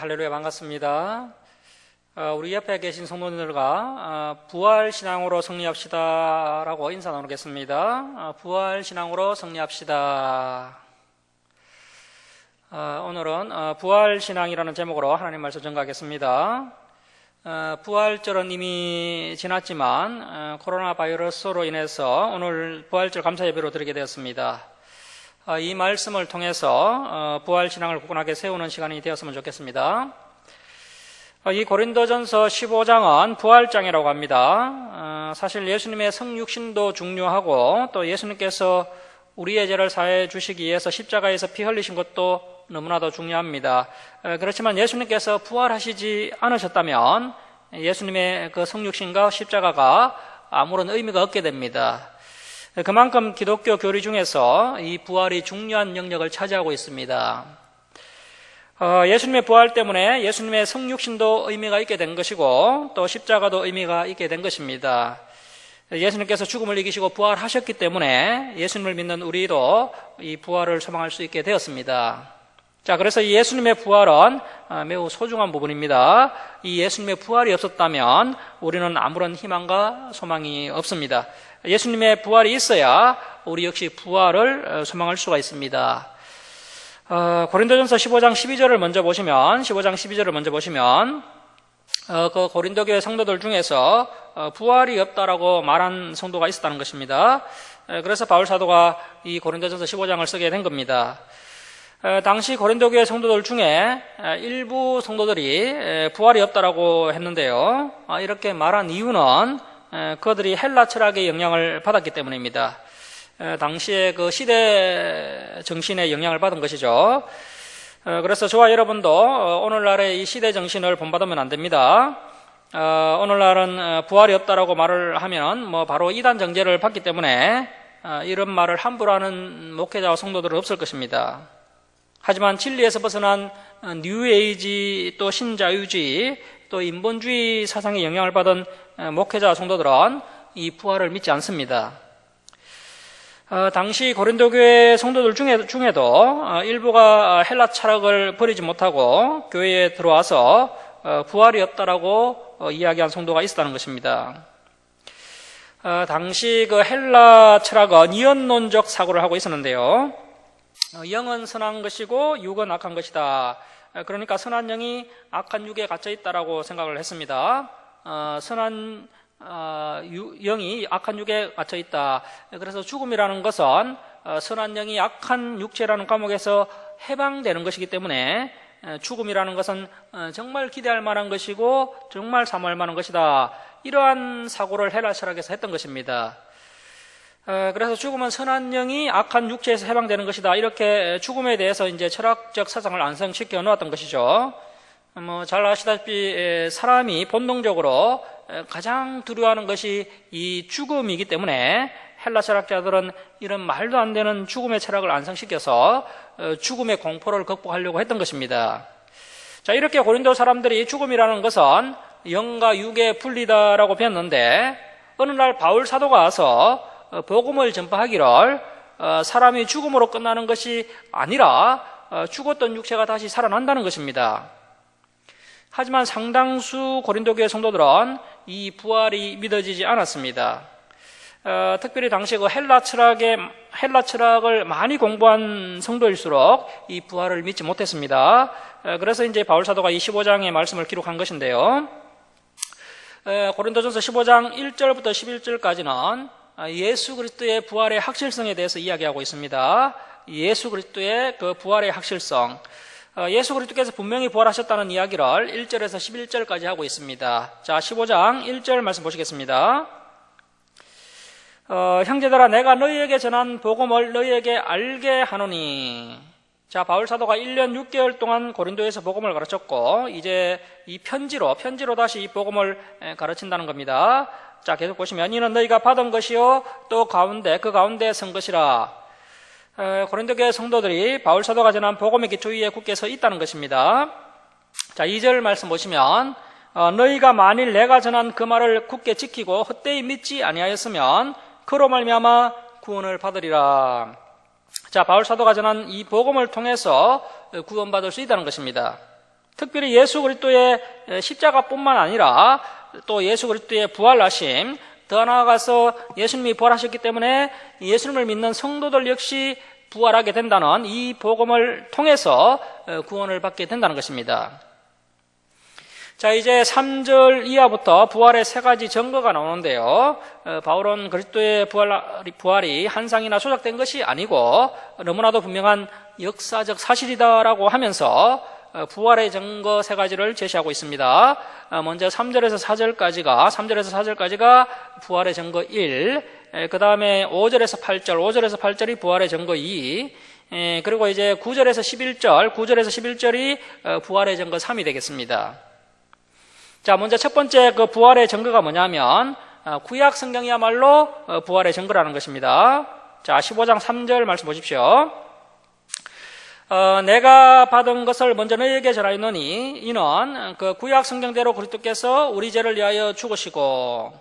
할렐루야, 반갑습니다. 우리 옆에 계신 성도님들과 부활신앙으로 승리합시다 라고 인사 나누겠습니다. 부활신앙으로 승리합시다. 오늘은 부활신앙이라는 제목으로 하나님 말씀 전가하겠습니다. 부활절은 이미 지났지만 코로나 바이러스로 인해서 오늘 부활절 감사 예배로 드리게 되었습니다. 이 말씀을 통해서 부활신앙을 굳건하게 세우는 시간이 되었으면 좋겠습니다. 이 고린도전서 15장은 부활장이라고 합니다. 사실 예수님의 성육신도 중요하고 또 예수님께서 우리의 죄를 사해 주시기 위해서 십자가에서 피 흘리신 것도 너무나도 중요합니다. 그렇지만 예수님께서 부활하시지 않으셨다면 예수님의 그 성육신과 십자가가 아무런 의미가 없게 됩니다. 그만큼 기독교 교리 중에서 이 부활이 중요한 영역을 차지하고 있습니다. 예수님의 부활 때문에 예수님의 성육신도 의미가 있게 된 것이고 또 십자가도 의미가 있게 된 것입니다. 예수님께서 죽음을 이기시고 부활하셨기 때문에 예수님을 믿는 우리도 이 부활을 소망할 수 있게 되었습니다. 자, 그래서 이 예수님의 부활은 매우 소중한 부분입니다. 이 예수님의 부활이 없었다면 우리는 아무런 희망과 소망이 없습니다. 예수님의 부활이 있어야 우리 역시 부활을 소망할 수가 있습니다. 고린도전서 15장 12절을 먼저 보시면 그 고린도 교회 성도들 중에서 부활이 없다라고 말한 성도가 있었다는 것입니다. 그래서 바울 사도가 이 고린도전서 15장을 쓰게 된 겁니다. 당시 고린도 교회 성도들 중에 일부 성도들이 부활이 없다라고 했는데요. 이렇게 말한 이유는 그들이 헬라 철학의 영향을 받았기 때문입니다. 당시에 그 시대 정신의 영향을 받은 것이죠. 그래서 저와 여러분도 오늘날의 이 시대 정신을 본받으면 안 됩니다. 오늘날은 부활이 없다라고 말을 하면 바로 이단 정죄를 받기 때문에 이런 말을 함부로 하는 목회자와 성도들은 없을 것입니다. 하지만 진리에서 벗어난 뉴에이지 또 신자유주의 또 인본주의 사상의 영향을 받은 목회자 성도들은 이 부활을 믿지 않습니다. 당시 고린도 교회 성도들 중에도 일부가 헬라 철학을 버리지 못하고 교회에 들어와서 부활이 없다라고 이야기한 성도가 있었다는 것입니다. 당시 그 헬라 철학은 이언론적 사고를 하고 있었는데요. 영은 선한 것이고 육은 악한 것이다. 그러니까 선한 영이 악한 육에 갇혀 있다라고 생각을 했습니다. 선한 영이 악한 육에 갇혀 있다. 그래서 죽음이라는 것은 선한 영이 악한 육체라는 감옥에서 해방되는 것이기 때문에 죽음이라는 것은 정말 기대할 만한 것이고 정말 사모할 만한 것이다. 이러한 사고를 헬라 철학에서 했던 것입니다. 그래서 죽음은 선한 영이 악한 육체에서 해방되는 것이다. 이렇게 죽음에 대해서 이제 철학적 사상을 완성시켜 놓았던 것이죠. 잘 아시다시피 사람이 본능적으로 가장 두려워하는 것이 이 죽음이기 때문에 헬라 철학자들은 이런 말도 안 되는 죽음의 철학을 완성시켜서 죽음의 공포를 극복하려고 했던 것입니다. 자, 이렇게 고린도 사람들이 죽음이라는 것은 영과 육의 분리다라고 배웠는데 어느 날 바울 사도가 와서 복음을 전파하기를 사람이 죽음으로 끝나는 것이 아니라 죽었던 육체가 다시 살아난다는 것입니다. 하지만 상당수 고린도 교회 성도들은 이 부활이 믿어지지 않았습니다. 특별히 당시 그 헬라 철학을 많이 공부한 성도일수록 이 부활을 믿지 못했습니다. 그래서 이제 바울 사도가 이 15장의 말씀을 기록한 것인데요. 고린도전서 15장 1절부터 11절까지는 예수 그리스도의 부활의 확실성에 대해서 이야기하고 있습니다. 예수 그리스도의 그 부활의 확실성. 예수 그리스도께서 분명히 부활하셨다는 이야기를 1절에서 11절까지 하고 있습니다. 자, 15장 1절 말씀 보시겠습니다. 형제들아, 내가 너희에게 전한 복음을 너희에게 알게 하노니. 자, 바울 사도가 1년 6개월 동안 고린도에서 복음을 가르쳤고 이제 이 편지로 다시 이 복음을 가르친다는 겁니다. 자, 계속 보시면 이는 너희가 받은 것이요 또 그 가운데 선 것이라. 고린도 교회 성도들이 바울 사도가 전한 복음의 기초 위에 굳게 서 있다는 것입니다. 자, 2절 말씀 보시면 너희가 만일 내가 전한 그 말을 굳게 지키고 헛되이 믿지 아니하였으면 그로 말미암아 구원을 받으리라. 자, 바울 사도가 전한 이 복음을 통해서 구원받을 수 있다는 것입니다. 특별히 예수 그리스도의 십자가뿐만 아니라 또 예수 그리스도의 부활하심, 더 나아가서 예수님이 부활하셨기 때문에 예수님을 믿는 성도들 역시 부활하게 된다는 이 복음을 통해서 구원을 받게 된다는 것입니다. 자, 이제 3절 이하부터 부활의 세 가지 증거가 나오는데요. 바울은 그리스도의 부활이 환상이나 조작된 것이 아니고 너무나도 분명한 역사적 사실이다라고 하면서 부활의 증거 세 가지를 제시하고 있습니다. 먼저 3절에서 4절까지가 부활의 증거 1, 그 다음에 5절에서 8절이 부활의 증거 2, 그리고 이제 9절에서 11절이 부활의 증거 3이 되겠습니다. 자, 먼저 첫 번째 그 부활의 증거가 뭐냐면 구약 성경이야말로 부활의 증거라는 것입니다. 자, 15장 3절 말씀 보십시오. 내가 받은 것을 먼저 너희에게 전하였노니 이는 그 구약 성경대로 그리스도께서 우리 죄를 위하여 죽으시고,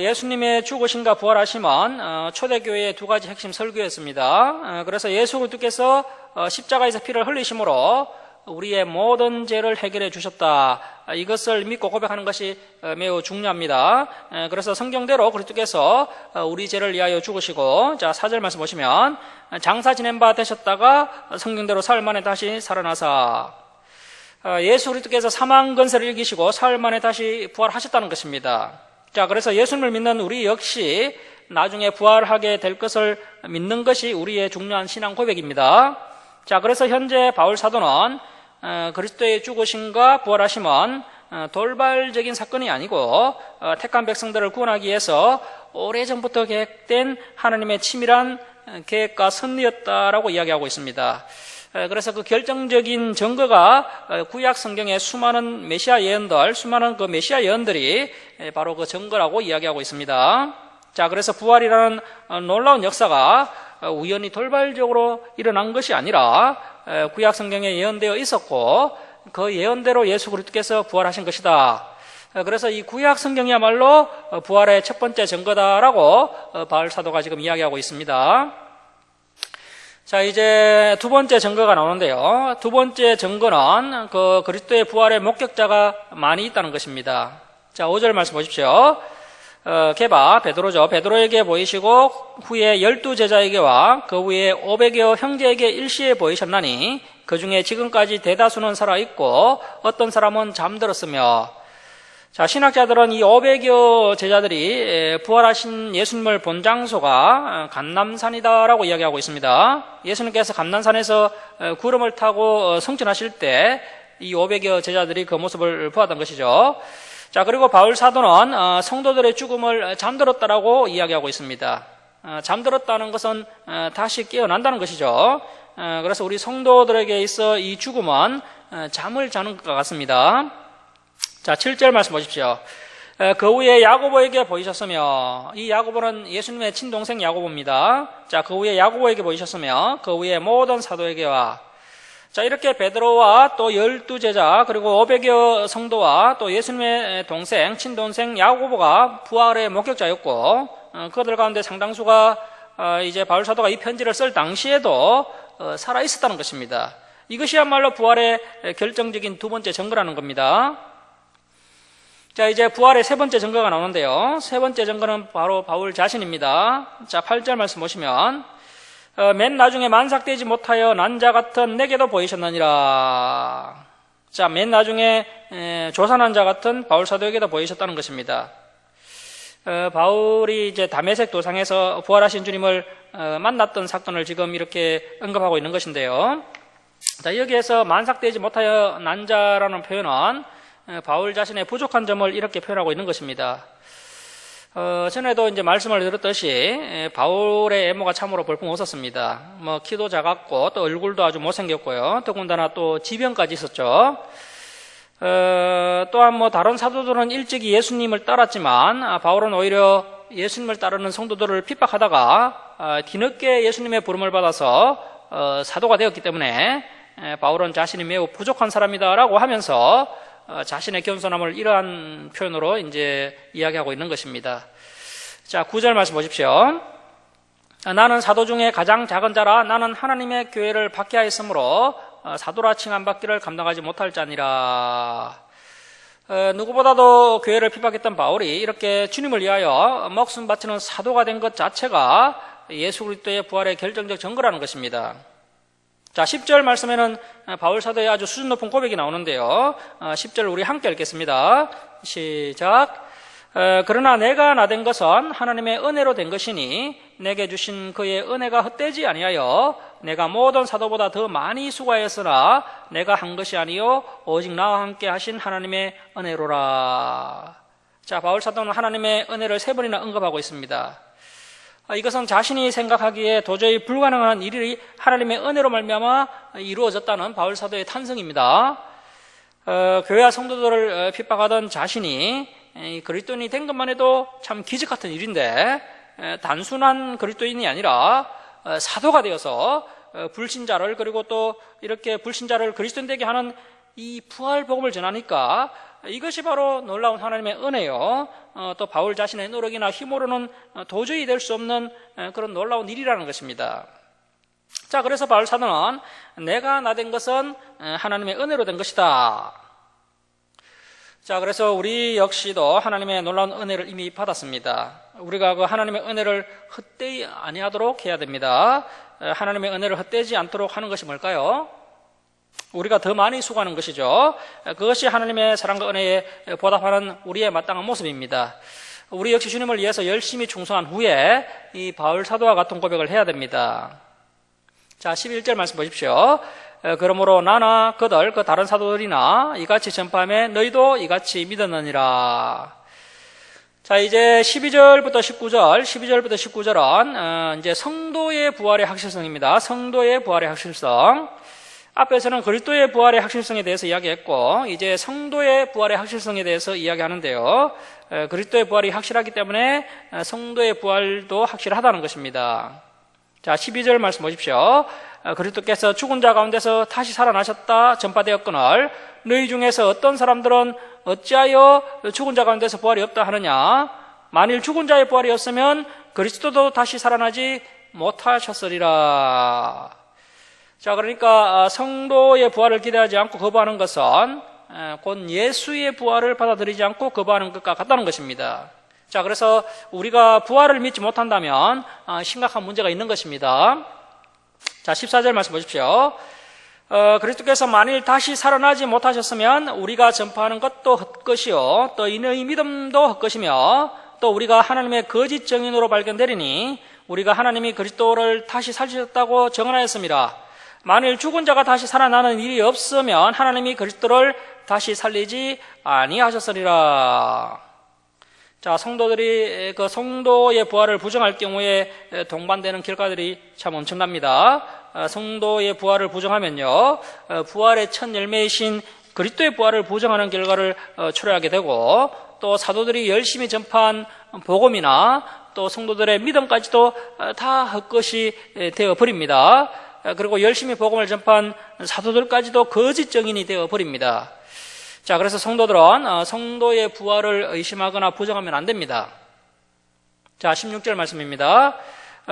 예수님의 죽으심과 부활하심은 초대교회의 두 가지 핵심 설교였습니다. 그래서 예수 그리스도께서 십자가에서 피를 흘리심으로 우리의 모든 죄를 해결해 주셨다. 이것을 믿고 고백하는 것이 매우 중요합니다. 그래서 성경대로 그리스도께서 우리 죄를 위하여 죽으시고, 자, 4절 말씀 보시면 장사 지낸 바 되셨다가 성경대로 사흘 만에 다시 살아나사, 예수 그리스도께서 사망 권세를 이기시고 사흘 만에 다시 부활하셨다는 것입니다. 자, 그래서 예수님을 믿는 우리 역시 나중에 부활하게 될 것을 믿는 것이 우리의 중요한 신앙 고백입니다. 자, 그래서 현재 바울 사도는 그리스도의 죽으심과 부활하심은 돌발적인 사건이 아니고 택한 백성들을 구원하기 위해서 오래전부터 계획된 하나님의 치밀한 계획과 섭리였다라고 이야기하고 있습니다. 그래서 그 결정적인 증거가 구약 성경의 수많은 메시아 예언들이 바로 그 증거라고 이야기하고 있습니다. 자, 그래서 부활이라는 놀라운 역사가 우연히 돌발적으로 일어난 것이 아니라 구약 성경에 예언되어 있었고 그 예언대로 예수 그리스도께서 부활하신 것이다. 그래서 이 구약 성경이야말로 부활의 첫 번째 증거다라고 바울 사도가 지금 이야기하고 있습니다. 자, 이제 두 번째 증거가 나오는데요. 두 번째 증거는 그 그리스도의 부활의 목격자가 많이 있다는 것입니다. 자, 5절 말씀 보십시오. 게바, 베드로죠. 베드로에게 보이시고 후에 12제자에게와 그 후에 500여 형제에게 일시에 보이셨나니 그 중에 지금까지 대다수는 살아있고 어떤 사람은 잠들었으며. 자, 신학자들은 이 500여 제자들이 부활하신 예수님을 본 장소가 감람산이다라고 이야기하고 있습니다. 예수님께서 감람산에서 구름을 타고 성천하실 때 이 500여 제자들이 그 모습을 보았던 것이죠. 자, 그리고 바울 사도는 성도들의 죽음을 잠들었다라고 이야기하고 있습니다. 잠들었다는 것은 다시 깨어난다는 것이죠. 그래서 우리 성도들에게 있어 이 죽음은 잠을 자는 것과 같습니다. 자, 7절 말씀 보십시오. 그 후에 야고보에게 보이셨으며, 이 야고보는 예수님의 친동생 야고보입니다. 자, 그 후에 야고보에게 보이셨으며 그 후에 모든 사도에게와, 자, 이렇게 베드로와 또 12제자 그리고 500여 성도와 또 예수님의 동생, 친동생 야고보가 부활의 목격자였고, 그들 가운데 상당수가 이제 바울 사도가 이 편지를 쓸 당시에도 살아 있었다는 것입니다. 이것이야말로 부활의 결정적인 두 번째 증거라는 겁니다. 자, 이제 부활의 세 번째 증거가 나오는데요. 세 번째 증거는 바로 바울 자신입니다. 자, 8절 말씀 보시면 맨 나중에 만삭되지 못하여 난 자 같은 내게도 보이셨느니라. 자, 맨 나중에 조산한 자 같은 바울 사도에게도 보이셨다는 것입니다. 바울이 이제 다메섹 도상에서 부활하신 주님을 만났던 사건을 지금 이렇게 언급하고 있는 것인데요. 자, 여기에서 만삭되지 못하여 난 자라는 표현은 바울 자신의 부족한 점을 이렇게 표현하고 있는 것입니다. 전에도 이제 말씀을 들었듯이 바울의 외모가 참으로 볼품없었습니다. 키도 작았고 또 얼굴도 아주 못생겼고요. 더군다나 또 지병까지 있었죠. 또한 다른 사도들은 일찍이 예수님을 따랐지만 바울은 오히려 예수님을 따르는 성도들을 핍박하다가 뒤늦게 예수님의 부름을 받아서 사도가 되었기 때문에 바울은 자신이 매우 부족한 사람이다라고 하면서 자신의 겸손함을 이러한 표현으로 이제 이야기하고 있는 것입니다. 자, 9절 말씀 보십시오. 나는 사도 중에 가장 작은 자라 나는 하나님의 교회를 박해하였으므로 사도라 칭함받기를 감당하지 못할 자니라. 누구보다도 교회를 핍박했던 바울이 이렇게 주님을 위하여 목숨 바치는 사도가 된 것 자체가 예수 그리스도의 부활의 결정적 증거라는 것입니다. 자, 10절 말씀에는 바울 사도의 아주 수준 높은 고백이 나오는데요. 10절 우리 함께 읽겠습니다. 시작. 그러나 내가 나된 것은 하나님의 은혜로 된 것이니 내게 주신 그의 은혜가 헛되지 아니하여 내가 모든 사도보다 더 많이 수고하였으나 내가 한 것이 아니요 오직 나와 함께 하신 하나님의 은혜로라. 자, 바울 사도는 하나님의 은혜를 3번이나 언급하고 있습니다. 이것은 자신이 생각하기에 도저히 불가능한 일이 하나님의 은혜로 말미암아 이루어졌다는 바울 사도의 탄성입니다. 교회와 성도들을 핍박하던 자신이 그리스도인이 된 것만 해도 참 기적 같은 일인데 단순한 그리스도인이 아니라 사도가 되어서 불신자를 그리고 또 이렇게 불신자를 그리스도인 되게 하는 이 부활 복음을 전하니까 이것이 바로 놀라운 하나님의 은혜요. 또 바울 자신의 노력이나 힘으로는 도저히 될 수 없는 그런 놀라운 일이라는 것입니다. 자, 그래서 바울 사도는 내가 나된 것은 하나님의 은혜로 된 것이다. 자, 그래서 우리 역시도 하나님의 놀라운 은혜를 이미 받았습니다. 우리가 그 하나님의 은혜를 헛되이 아니하도록 해야 됩니다. 하나님의 은혜를 헛되지 않도록 하는 것이 뭘까요? 우리가 더 많이 수고하는 것이죠. 그것이 하나님의 사랑과 은혜에 보답하는 우리의 마땅한 모습입니다. 우리 역시 주님을 위해서 열심히 충성한 후에 이 바울 사도와 같은 고백을 해야 됩니다. 자, 11절 말씀 보십시오. 그러므로 나나 그들 그 다른 사도들이나 이같이 전파하며 너희도 이같이 믿었느니라. 자, 이제 12절부터 19절은 이제 성도의 부활의 확실성입니다. 성도의 부활의 확실성. 앞에서는 그리스도의 부활의 확실성에 대해서 이야기했고 이제 성도의 부활의 확실성에 대해서 이야기하는데요. 그리스도의 부활이 확실하기 때문에 성도의 부활도 확실하다는 것입니다. 자, 12절 말씀 보십시오. 그리스도께서 죽은 자 가운데서 다시 살아나셨다 전파되었거늘 너희 중에서 어떤 사람들은 어찌하여 죽은 자 가운데서 부활이 없다 하느냐. 만일 죽은 자의 부활이 없으면 그리스도도 다시 살아나지 못하셨으리라. 자, 그러니까 성도의 부활을 기대하지 않고 거부하는 것은 곧 예수의 부활을 받아들이지 않고 거부하는 것과 같다는 것입니다. 자, 그래서 우리가 부활을 믿지 못한다면 심각한 문제가 있는 것입니다. 자, 14절 말씀 보십시오. 그리스도께서 만일 다시 살아나지 못하셨으면 우리가 전파하는 것도 헛것이요 또 이의 믿음도 헛것이며 또 우리가 하나님의 거짓 증인으로 발견되리니 우리가 하나님이 그리스도를 다시 살리셨다고 증언하였습니다. 만일 죽은 자가 다시 살아나는 일이 없으면 하나님이 그리스도를 다시 살리지 아니하셨으리라. 자, 성도들이 그 성도의 부활을 부정할 경우에 동반되는 결과들이 참 엄청납니다. 성도의 부활을 부정하면요, 부활의 첫 열매이신 그리스도의 부활을 부정하는 결과를 초래하게 되고 또 사도들이 열심히 전파한 복음이나 또 성도들의 믿음까지도 다 헛것이 되어버립니다. 그리고 열심히 복음을 전파한 사도들까지도 거짓 증인이 되어버립니다. 자, 그래서 성도들은 성도의 부활을 의심하거나 부정하면 안 됩니다. 자, 16절 말씀입니다.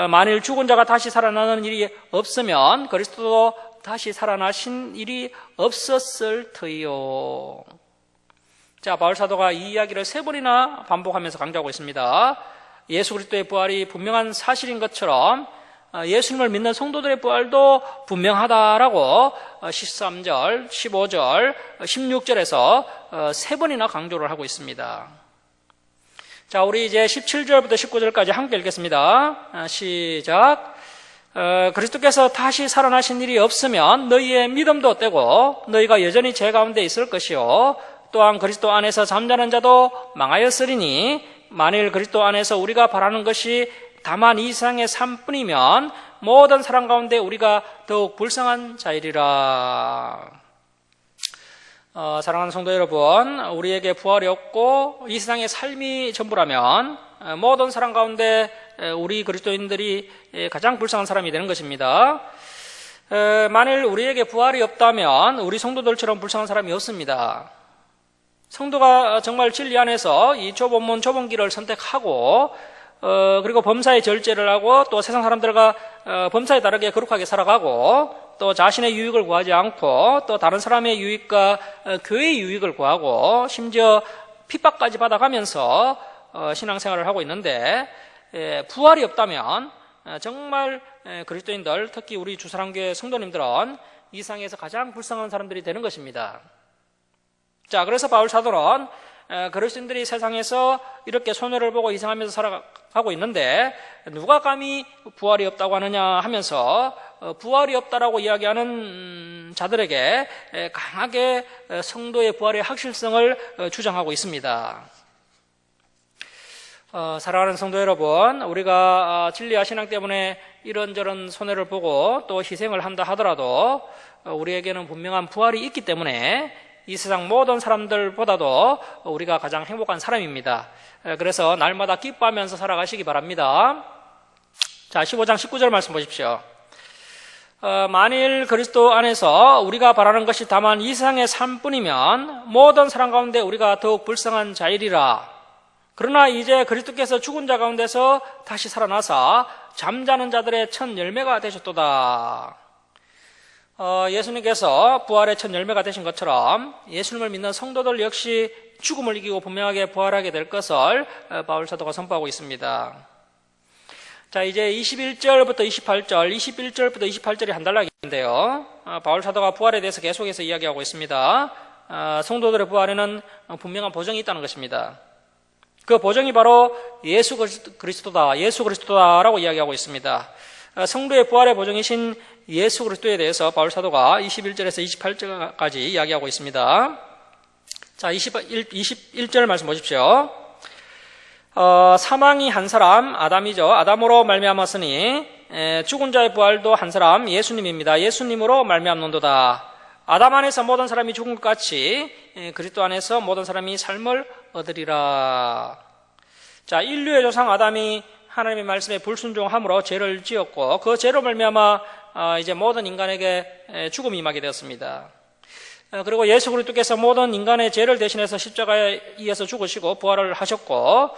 만일 죽은 자가 다시 살아나는 일이 없으면 그리스도도 다시 살아나신 일이 없었을 터이요. 자, 바울 사도가 이 이야기를 3번이나 반복하면서 강조하고 있습니다. 예수 그리스도의 부활이 분명한 사실인 것처럼 예수님을 믿는 성도들의 부활도 분명하다라고 13절, 15절, 16절에서 3번이나 강조를 하고 있습니다. 자, 우리 이제 17절부터 19절까지 함께 읽겠습니다. 시작. 그리스도께서 다시 살아나신 일이 없으면 너희의 믿음도 떼고 너희가 여전히 죄 가운데 있을 것이요 또한 그리스도 안에서 잠자는 자도 망하였으리니 만일 그리스도 안에서 우리가 바라는 것이 다만 이 세상의 삶뿐이면 모든 사람 가운데 우리가 더욱 불쌍한 자이리라. 사랑하는 성도 여러분, 우리에게 부활이 없고 이 세상의 삶이 전부라면 모든 사람 가운데 우리 그리스도인들이 가장 불쌍한 사람이 되는 것입니다. 만일 우리에게 부활이 없다면 우리 성도들처럼 불쌍한 사람이 없습니다. 성도가 정말 진리 안에서 이 좁은 길을 선택하고 그리고 범사에 절제를 하고 또 세상 사람들과 범사에 다르게 거룩하게 살아가고 또 자신의 유익을 구하지 않고 또 다른 사람의 유익과 교회의 유익을 구하고 심지어 핍박까지 받아가면서 신앙생활을 하고 있는데 부활이 없다면 정말 그리스도인들, 특히 우리 주사랑교회 성도님들은 이 세상에서 가장 불쌍한 사람들이 되는 것입니다. 자, 그래서 바울 사도는 그리스도인들이 세상에서 이렇게 손해를 보고 희생하면서 살아가고 있는데 누가 감히 부활이 없다고 하느냐 하면서 부활이 없다라고 이야기하는 자들에게 강하게 성도의 부활의 확실성을 주장하고 있습니다. 사랑하는 성도 여러분, 우리가 진리와 신앙 때문에 이런저런 손해를 보고 또 희생을 한다 하더라도 우리에게는 분명한 부활이 있기 때문에 이 세상 모든 사람들보다도 우리가 가장 행복한 사람입니다. 그래서 날마다 기뻐하면서 살아가시기 바랍니다. 자, 15장 19절 말씀 보십시오. 만일 그리스도 안에서 우리가 바라는 것이 다만 이 세상의 삶뿐이면 모든 사람 가운데 우리가 더욱 불쌍한 자이리라. 그러나 이제 그리스도께서 죽은 자 가운데서 다시 살아나사 잠자는 자들의 첫 열매가 되셨도다. 예수님께서 부활의 첫 열매가 되신 것처럼 예수님을 믿는 성도들 역시 죽음을 이기고 분명하게 부활하게 될 것을 바울 사도가 선포하고 있습니다. 자, 이제 21절부터 28절, 21절부터 28절이 한 단락인데요. 바울 사도가 부활에 대해서 계속해서 이야기하고 있습니다. 성도들의 부활에는 분명한 보정이 있다는 것입니다. 그 보정이 바로 예수 그리스도다라고 이야기하고 있습니다. 성도의 부활의 보정이신 예수 그리스도에 대해서 바울 사도가 21절에서 28절까지 이야기하고 있습니다. 자, 21절 말씀 보십시오. 사망이 한 사람 아담이죠. 아담으로 말미암았으니 죽은 자의 부활도 한 사람 예수님입니다. 예수님으로 말미암는도다. 아담 안에서 모든 사람이 죽은 것 같이 그리스도 안에서 모든 사람이 삶을 얻으리라. 자, 인류의 조상 아담이 하나님의 말씀에 불순종함으로 죄를 지었고 그 죄로 말미암아 이제 모든 인간에게 죽음이 임하게 되었습니다. 그리고 예수 그리스도께서 모든 인간의 죄를 대신해서 십자가에 의해서 죽으시고 부활을 하셨고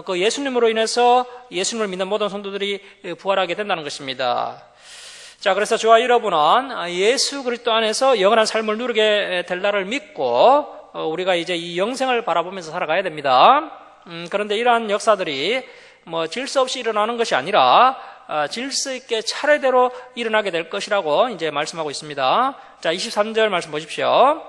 그 예수님으로 인해서 예수님을 믿는 모든 성도들이 부활하게 된다는 것입니다. 자, 그래서 저와 여러분은 예수 그리스도 안에서 영원한 삶을 누리게 될 날을 믿고 우리가 이제 이 영생을 바라보면서 살아가야 됩니다. 그런데 이러한 역사들이 질서 없이 일어나는 것이 아니라 질서 있게 차례대로 일어나게 될 것이라고 이제 말씀하고 있습니다. 자, 23절 말씀 보십시오.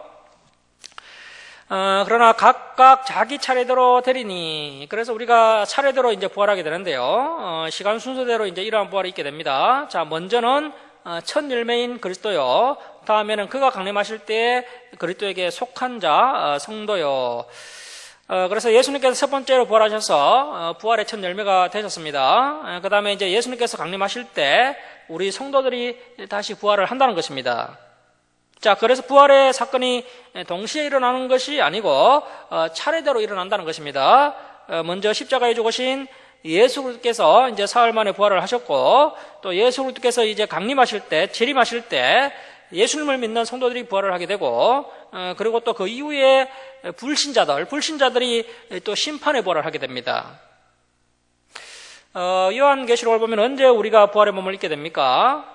그러나 각각 자기 차례대로 되리니, 그래서 우리가 차례대로 이제 부활하게 되는데요. 시간 순서대로 이제 이러한 부활이 있게 됩니다. 자, 먼저는 첫 열매인 그리스도요. 다음에는 그가 강림하실 때 그리스도에게 속한 자 성도요. 그래서 예수님께서 첫 번째로 부활하셔서 부활의 첫 열매가 되셨습니다. 그 다음에 이제 예수님께서 강림하실 때 우리 성도들이 다시 부활을 한다는 것입니다. 자, 그래서 부활의 사건이 동시에 일어나는 것이 아니고 차례대로 일어난다는 것입니다. 먼저 십자가에 죽으신 예수 그리스도께서 이제 사흘 만에 부활을 하셨고 또 예수 그리스도께서 이제 강림하실 때, 재림하실 때 예수님을 믿는 성도들이 부활을 하게 되고 그리고 또 그 이후에 불신자들이 또 심판의 부활을 하게 됩니다. 요한계시록을 보면 언제 우리가 부활의 몸을 입게 됩니까?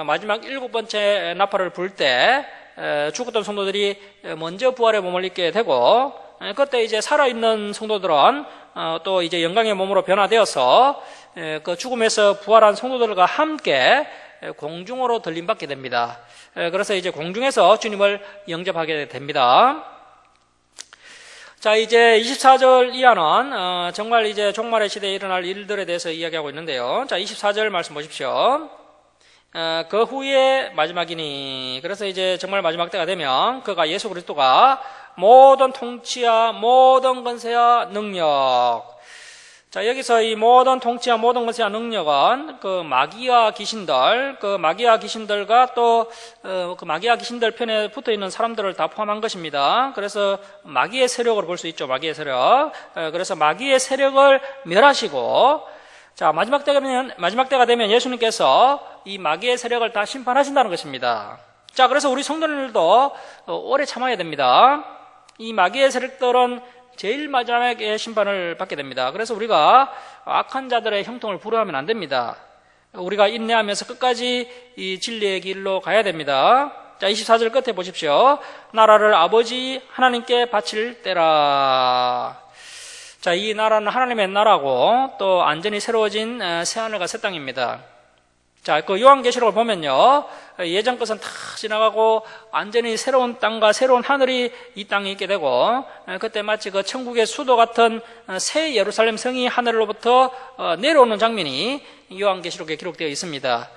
마지막 7번째 나팔을 불 때 죽었던 성도들이 먼저 부활의 몸을 입게 되고 그때 이제 살아있는 성도들은 또 이제 영광의 몸으로 변화되어서 그 죽음에서 부활한 성도들과 함께 공중으로 들림받게 됩니다. 그래서 이제 공중에서 주님을 영접하게 됩니다. 자, 이제 24절 이하는 정말 이제 종말의 시대에 일어날 일들에 대해서 이야기하고 있는데요. 자, 24절 말씀 보십시오. 그 후에 마지막이니, 그래서 이제 정말 마지막 때가 되면 그가 예수 그리스도가 모든 통치와 모든 권세와 능력, 자, 여기서 이 모든 통치와 모든 권세와 능력은 그 마귀와 귀신들과 또 그 마귀와 귀신들 편에 붙어 있는 사람들을 다 포함한 것입니다. 그래서 마귀의 세력으로 볼 수 있죠. 마귀의 세력. 그래서 마귀의 세력을 멸하시고, 자, 마지막 때가 되면 예수님께서 이 마귀의 세력을 다 심판하신다는 것입니다. 자, 그래서 우리 성도님들도 오래 참아야 됩니다. 이 마귀의 세력들은 제일 마지막에 심판을 받게 됩니다. 그래서 우리가 악한 자들의 형통을 부러워하면 안 됩니다. 우리가 인내하면서 끝까지 이 진리의 길로 가야 됩니다. 자, 24절 끝에 보십시오. 나라를 아버지 하나님께 바칠 때라. 자, 이 나라는 하나님의 나라고 또 완전히 새로워진 새하늘과 새 땅입니다. 자, 그 요한계시록을 보면요, 예전 것은 다 지나가고 완전히 새로운 땅과 새로운 하늘이 이 땅에 있게 되고, 그때 마치 그 천국의 수도 같은 새 예루살렘 성이 하늘로부터 내려오는 장면이 요한계시록에 기록되어 있습니다.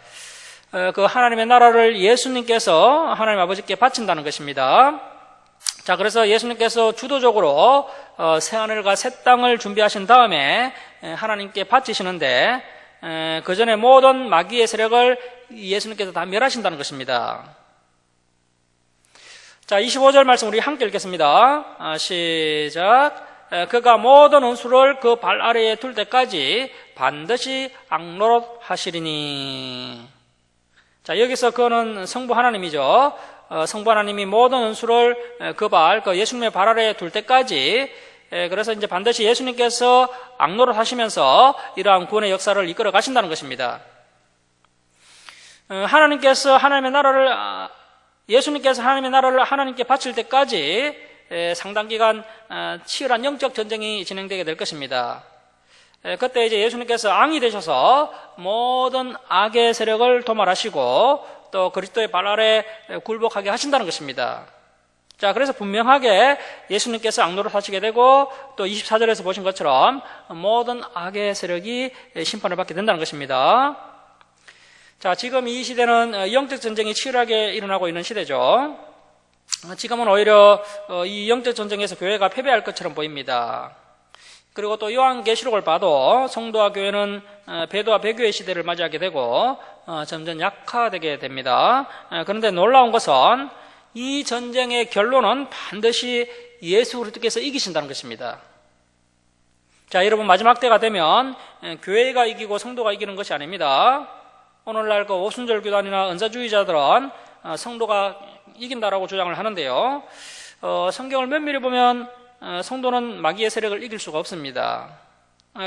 그 하나님의 나라를 예수님께서 하나님 아버지께 바친다는 것입니다. 자, 그래서 예수님께서 주도적으로 새하늘과 새 땅을 준비하신 다음에 하나님께 바치시는데, 그 전에 모든 마귀의 세력을 예수님께서 다 멸하신다는 것입니다. 자, 25절 말씀 우리 함께 읽겠습니다. 시작. 그가 모든 원수를 그 발 아래에 둘 때까지 반드시 악노릇하시리니. 자, 여기서 그는 성부 하나님이죠. 성부 하나님이 모든 원수를 그 예수님의 발 아래에 둘 때까지, 그래서 이제 반드시 예수님께서 악노릇 하시면서 이러한 구원의 역사를 이끌어 가신다는 것입니다. 예수님께서 하나님의 나라를 하나님께 바칠 때까지 상당 기간 치열한 영적 전쟁이 진행되게 될 것입니다. 그때 이제 예수님께서 왕이 되셔서 모든 악의 세력을 도말하시고 또 그리스도의 발 아래 굴복하게 하신다는 것입니다. 자, 그래서 분명하게 예수님께서 악노릇 하시게 되고 또 24절에서 보신 것처럼 모든 악의 세력이 심판을 받게 된다는 것입니다. 자, 지금 이 시대는 영적 전쟁이 치열하게 일어나고 있는 시대죠. 지금은 오히려 이 영적 전쟁에서 교회가 패배할 것처럼 보입니다. 그리고 또 요한계시록을 봐도 성도와 교회는 배도와 배교의 시대를 맞이하게 되고 점점 약화되게 됩니다. 그런데 놀라운 것은 이 전쟁의 결론은 반드시 예수 그리스도께서 이기신다는 것입니다. 자, 여러분, 마지막 때가 되면 교회가 이기고 성도가 이기는 것이 아닙니다. 오늘날 그 오순절 교단이나 은사주의자들은 성도가 이긴다라고 주장을 하는데요. 성경을 면밀히 보면 성도는 마귀의 세력을 이길 수가 없습니다.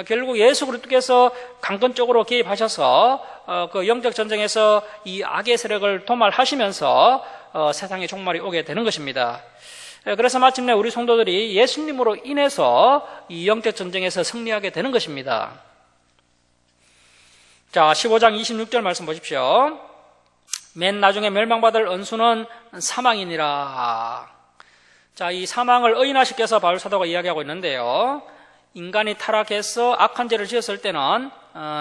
결국 예수 그리스도께서 강권적으로 개입하셔서 그 영적 전쟁에서 이 악의 세력을 도말하시면서 세상의 종말이 오게 되는 것입니다. 그래서 마침내 우리 성도들이 예수님으로 인해서 이 영적 전쟁에서 승리하게 되는 것입니다. 자, 15장 26절 말씀 보십시오. 맨 나중에 멸망받을 원수는 사망이니라. 자, 이 사망을 의인화시켜서 바울 사도가 이야기하고 있는데요. 인간이 타락해서 악한 죄를 지었을 때는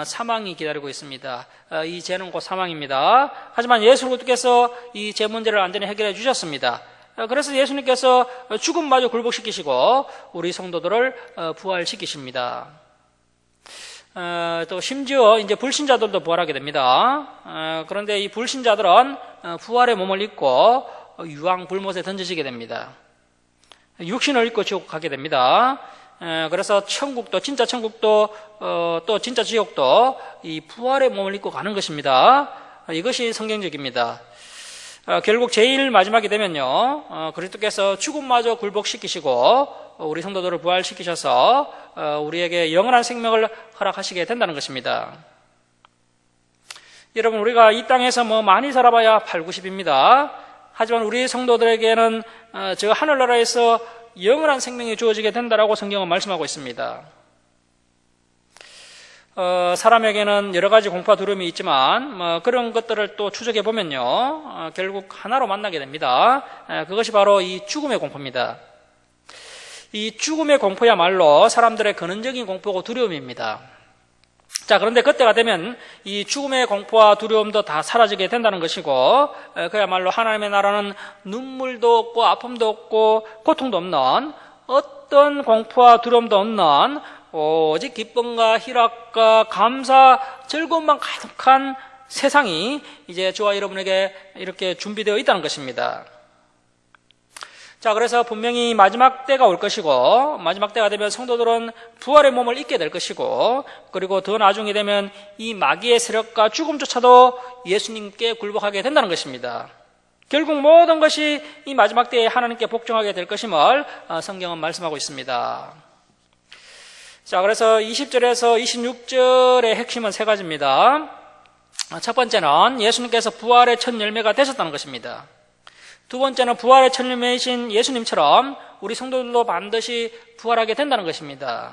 사망이 기다리고 있습니다. 이 죄는 곧 사망입니다. 하지만 예수 그리스도께서 이 죄 문제를 완전히 해결해 주셨습니다. 그래서 예수님께서 죽음마저 굴복시키시고 우리 성도들을 부활시키십니다. 또 심지어 이제 불신자들도 부활하게 됩니다. 그런데 이 불신자들은 부활의 몸을 입고 유황 불못에 던져지게 됩니다. 육신을 입고 지옥 가게 됩니다. 그래서 천국도, 진짜 천국도, 또 진짜 지옥도 이 부활의 몸을 입고 가는 것입니다. 이것이 성경적입니다. 결국 제일 마지막이 되면요, 그리스도께서 죽음마저 굴복시키시고 우리 성도들을 부활시키셔서 우리에게 영원한 생명을 허락하시게 된다는 것입니다. 여러분, 우리가 이 땅에서 많이 살아봐야 8, 90입니다. 하지만 우리 성도들에게는 저 하늘나라에서 영원한 생명이 주어지게 된다라고 성경은 말씀하고 있습니다. 사람에게는 여러 가지 공포와 두려움이 있지만 그런 것들을 또 추적해 보면요, 결국 하나로 만나게 됩니다. 그것이 바로 이 죽음의 공포입니다. 이 죽음의 공포야말로 사람들의 근원적인 공포고 두려움입니다. 자, 그런데 그때가 되면 이 죽음의 공포와 두려움도 다 사라지게 된다는 것이고, 그야말로 하나님의 나라는 눈물도 없고 아픔도 없고 고통도 없는, 어떤 공포와 두려움도 없는 오직 기쁨과 희락과 감사, 즐거움만 가득한 세상이 이제 저와 여러분에게 이렇게 준비되어 있다는 것입니다. 자, 그래서 분명히 마지막 때가 올 것이고, 마지막 때가 되면 성도들은 부활의 몸을 입게 될 것이고, 그리고 더 나중에 되면 이 마귀의 세력과 죽음조차도 예수님께 굴복하게 된다는 것입니다. 결국 모든 것이 이 마지막 때에 하나님께 복종하게 될 것임을 성경은 말씀하고 있습니다. 자, 그래서 20절에서 26절의 핵심은 세 가지입니다. 첫 번째는 예수님께서 부활의 첫 열매가 되셨다는 것입니다. 두 번째는 부활의 첫 열매이신 예수님처럼 우리 성도들도 반드시 부활하게 된다는 것입니다.